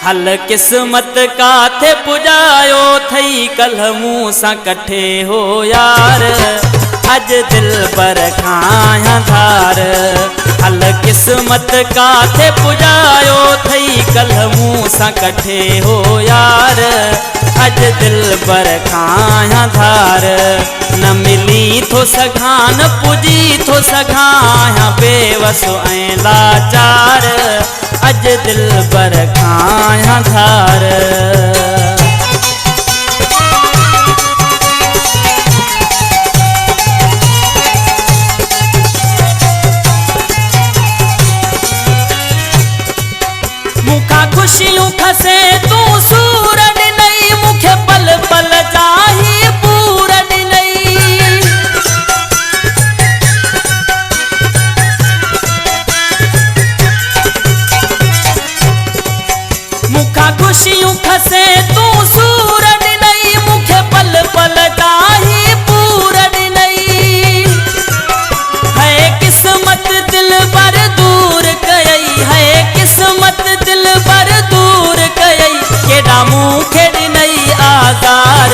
हल किस्मत काथे पुजायो थई कल मूं सां कठे हो यार, अज दिल पर खाया धार। हल किस्मत काथे पुजायो थई कल मूं सां कठे हो यार, अज दिल पर खाया धार। न मिली थो सघां न पुजी थो सघां बेवस ऐं लाचार, अज दिल पर खाया धार। मुखा खुशियूं खसे तू सूर ॾिनई, मूंखे पल पल चाही पूर ॾिनई। मुखा खुशियूं खसे तू सूर ॾिनई, मूंखे पल पल चाही पूर ॾिनई। है किस्मत दिल पर दूर कयई, है किस्मत दिल पर दूर कयई, केॾा मूंखे ॾिनई आज़ार,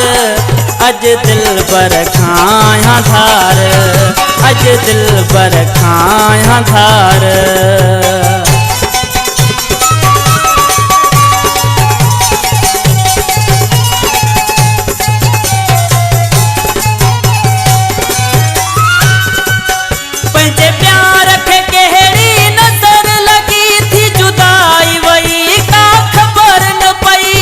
अज दिल पर खाया धार, अज दिल पर खाया धार। पंहिंजे प्यार खे कहिड़ी नज़र लगी थी, जुदाई वई का ख़बर न पई।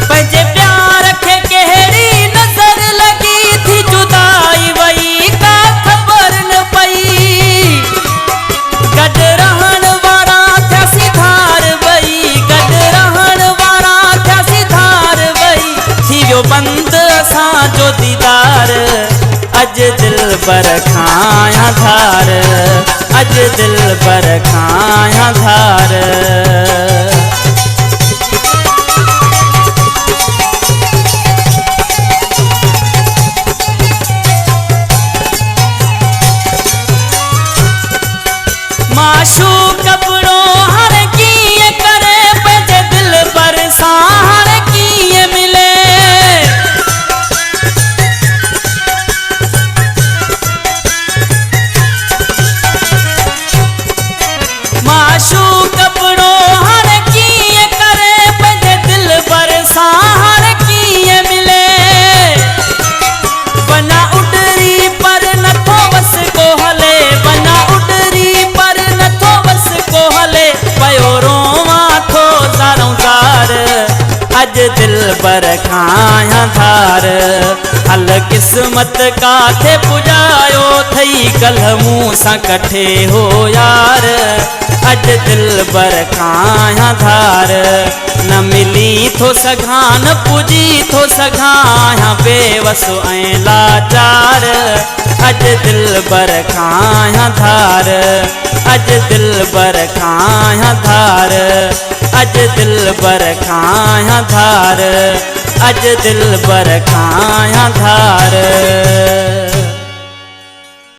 पंहिंजे प्यार खे कहिड़ी नज़र लगी थी, जुदाई वई का ख़बर न पई। गॾु रहण वारा थियासीं धार वई, गॾु रहण वारा थियासीं धार वई, थी वियो बंदि असांजो दीदार, अज दिल पर खाया धार, अज दिल पर खाया धार। माशूक कपड़ो हर कीअं करे, पंहिंजे दिल पर सार कीअं मिले। माशूक कपड़ो हर कीअं करे, पंहिंजे दिल पर सार कीअं मिले। बना उडरी पर नथो बस को हले, बना उडरी पर नथो बस को हले, पयो रोवां थो ज़ारों ज़ार, अज दिल पर खाया धार। हल किस्मत काथे पुजायो थई कल मूं सां कठे हो यार, अज दिल पर खाया धार। न मिली थो सघां न पुजी थो सघां बेवस ऐं लाचार, अज दिल पर खाया धार, अज दिल पर खाया धार, अज दिल पर खाया धार, अज दिल पर खाया धार।